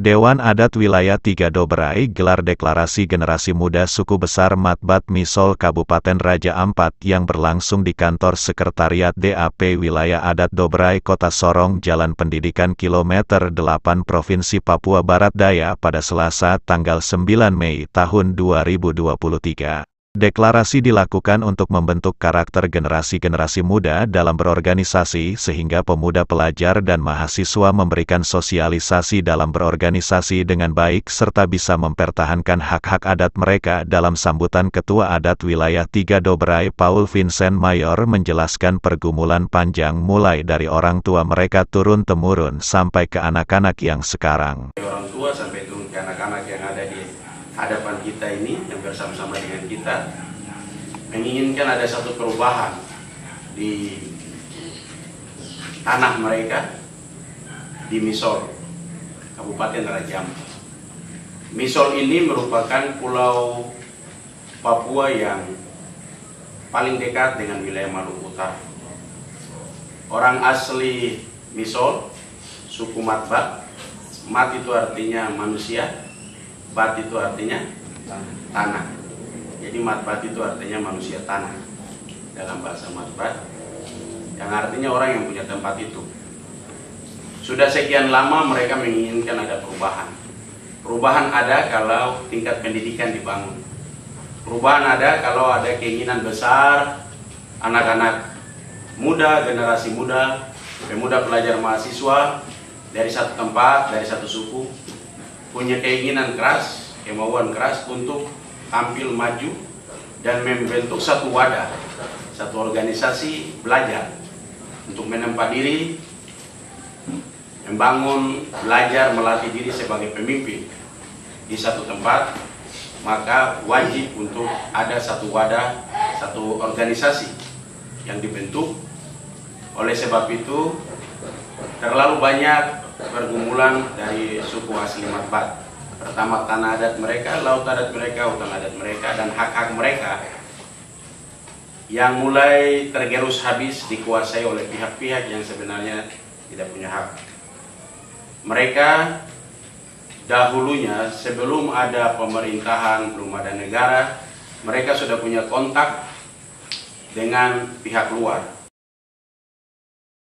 Dewan Adat Wilayah 3 Dobrai gelar deklarasi generasi muda suku besar Matbat Misol Kabupaten Raja Ampat yang berlangsung di kantor sekretariat DAP Wilayah Adat Dobrai Kota Sorong Jalan Pendidikan Kilometer 8 Provinsi Papua Barat Daya pada Selasa tanggal 9 Mei tahun 2023. Deklarasi dilakukan untuk membentuk karakter generasi-generasi muda dalam berorganisasi sehingga pemuda pelajar dan mahasiswa memberikan sosialisasi dalam berorganisasi dengan baik serta bisa mempertahankan hak-hak adat mereka. Dalam sambutan Ketua Adat Wilayah 3 Dobrai Paul Vincent Mayor menjelaskan pergumulan panjang mulai dari orang tua mereka turun-temurun sampai ke anak-anak yang sekarang. Orang tua sampai turun ke anak-anak yang ada di hadapan kita ini yang bersama-sama dengan kita menginginkan ada satu perubahan di tanah mereka di Misol, Kabupaten Raja Ampat. Misol ini merupakan pulau Papua yang paling dekat dengan wilayah Maluku Utara. Orang asli Misol, suku Matbat. Mat itu artinya manusia, Bat itu artinya tanah. Jadi Matbat itu artinya manusia tanah dalam bahasa Matbat, yang artinya orang yang punya tempat itu. Sudah sekian lama mereka menginginkan ada perubahan. Perubahan ada kalau tingkat pendidikan dibangun. Perubahan ada kalau ada keinginan besar anak-anak muda, generasi muda, pemuda pelajar mahasiswa dari satu tempat, dari satu suku punya keinginan keras, kemauan keras untuk tampil maju dan membentuk satu wadah, satu organisasi belajar untuk menempa diri, membangun, belajar, melatih diri sebagai pemimpin di satu tempat. Maka wajib untuk ada satu wadah, satu organisasi yang dibentuk. Oleh sebab itu terlalu banyak pergumulan dari suku asli Matbat. Pertama tanah adat mereka, laut adat mereka, hutan adat mereka, dan hak-hak mereka yang mulai tergerus habis dikuasai oleh pihak-pihak yang sebenarnya tidak punya hak. Mereka dahulunya sebelum ada pemerintahan, belum ada negara, mereka sudah punya kontak dengan pihak luar.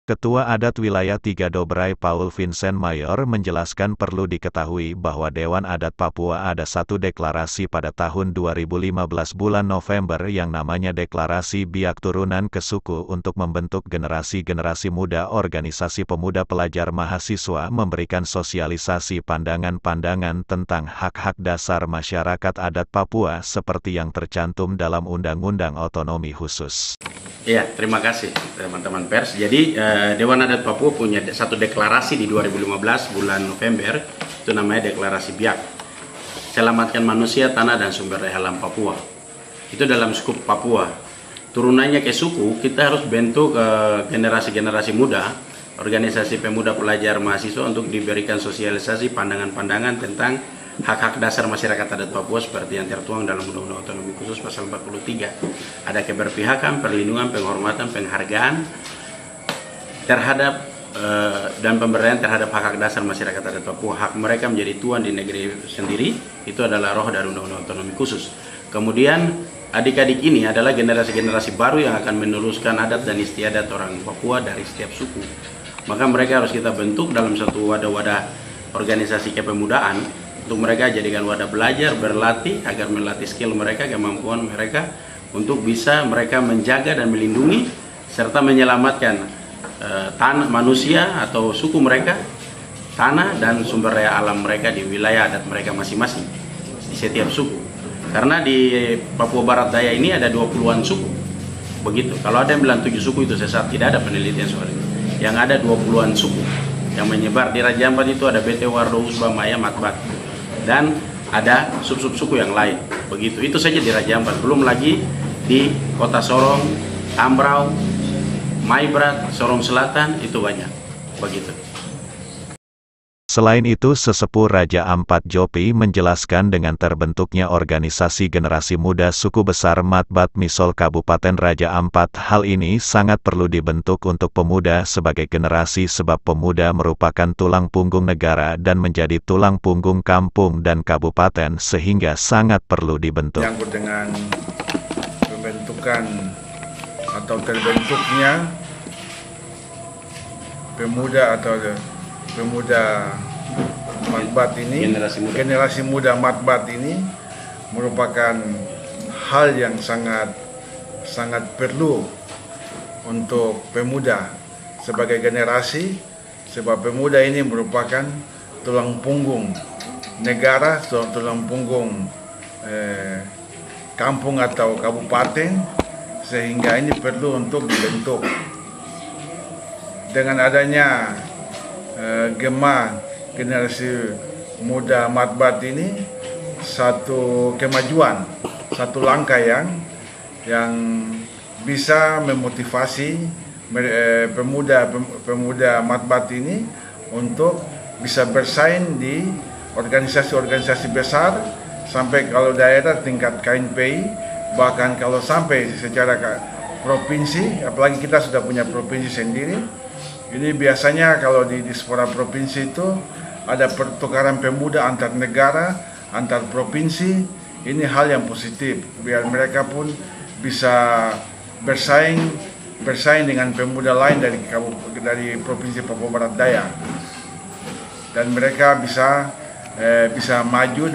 Ketua Adat Wilayah 3 Dobrai Paul Vincent Mayor menjelaskan perlu diketahui bahwa Dewan Adat Papua ada satu deklarasi pada tahun 2015 bulan November yang namanya Deklarasi Biak Turunan ke Suku untuk membentuk generasi-generasi muda. Organisasi pemuda pelajar mahasiswa memberikan sosialisasi pandangan-pandangan tentang hak-hak dasar masyarakat adat Papua seperti yang tercantum dalam Undang-Undang Otonomi Khusus. Ya, terima kasih teman-teman pers. Jadi Dewan Adat Papua punya satu deklarasi di 2015 bulan November, itu namanya Deklarasi Biak. Selamatkan manusia, tanah dan sumber daya alam Papua. Itu dalam skup Papua. Turunannya ke suku, kita harus bentuk generasi-generasi muda, organisasi pemuda pelajar mahasiswa untuk diberikan sosialisasi pandangan-pandangan tentang hak-hak dasar masyarakat adat Papua seperti yang tertuang dalam Undang-Undang Otonomi Khusus pasal 43. Ada keberpihakan, perlindungan, penghormatan, penghargaan terhadap dan pemberdayaan terhadap hak-hak dasar masyarakat adat Papua. Hak mereka menjadi tuan di negeri sendiri, itu adalah roh dari Undang-Undang Otonomi Khusus. Kemudian adik-adik ini adalah generasi-generasi baru yang akan meneruskan adat dan istiadat orang Papua dari setiap suku. Maka mereka harus kita bentuk dalam satu wadah-wadah organisasi kepemudaan, untuk mereka jadikan wadah belajar, berlatih, agar melatih skill mereka, kemampuan mereka, untuk bisa mereka menjaga dan melindungi, serta menyelamatkan tanah manusia atau suku mereka, tanah dan sumber daya alam mereka di wilayah adat mereka masing-masing, di setiap suku. Karena di Papua Barat Daya ini ada 20-an suku, begitu. Kalau ada yang bilang 7 suku itu sesat, tidak ada penelitian soal itu. Yang ada 20-an suku yang menyebar di Raja Ampat itu ada BT Wardo, Usba, Maya, Matbat, dan ada sub-sub suku yang lain. Begitu, itu saja di Raja Ampat. Belum lagi di Kota Sorong, Tambrau, Maibrat, Sorong Selatan, itu banyak. Begitu. Selain itu, Sesepuh Raja Ampat Jopi menjelaskan dengan terbentuknya organisasi generasi muda suku besar Matbat Misol Kabupaten Raja Ampat, hal ini sangat perlu dibentuk untuk pemuda sebagai generasi sebab pemuda merupakan tulang punggung negara dan menjadi tulang punggung kampung dan kabupaten sehingga sangat perlu dibentuk. Yang dengan pembentukan atau terbentuknya pemuda atau pemuda Matbat ini, generasi muda Matbat ini merupakan hal yang sangat perlu untuk pemuda sebagai generasi, sebab pemuda ini merupakan tulang punggung negara, tulang punggung kampung atau kabupaten, sehingga ini perlu untuk dibentuk. Dengan adanya Gema generasi muda Matbat ini satu kemajuan, satu langkah yang bisa memotivasi pemuda Matbat ini untuk bisa bersaing di organisasi-organisasi besar, sampai kalau daerah tingkat KNPI, bahkan kalau sampai secara provinsi, apalagi kita sudah punya provinsi sendiri. Ini biasanya kalau di diaspora provinsi itu ada pertukaran pemuda antar negara, antar provinsi. Ini hal yang positif, biar mereka pun bisa bersaing dengan pemuda lain dari provinsi Papua Barat Daya, dan mereka bisa maju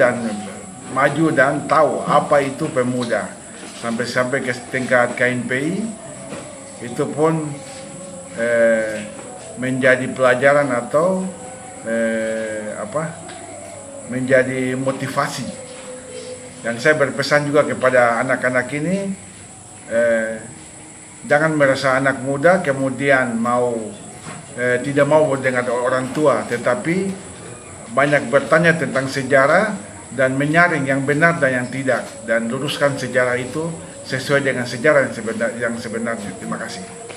dan tahu apa itu pemuda, sampai ke tingkat KNPI. Itu pun menjadi pelajaran atau menjadi motivasi. Dan saya berpesan juga kepada anak-anak ini, jangan merasa anak muda kemudian tidak mau dengan orang tua, tetapi banyak bertanya tentang sejarah dan menyaring yang benar dan yang tidak, dan luruskan sejarah itu sesuai dengan sejarah yang sebenarnya. Terima kasih.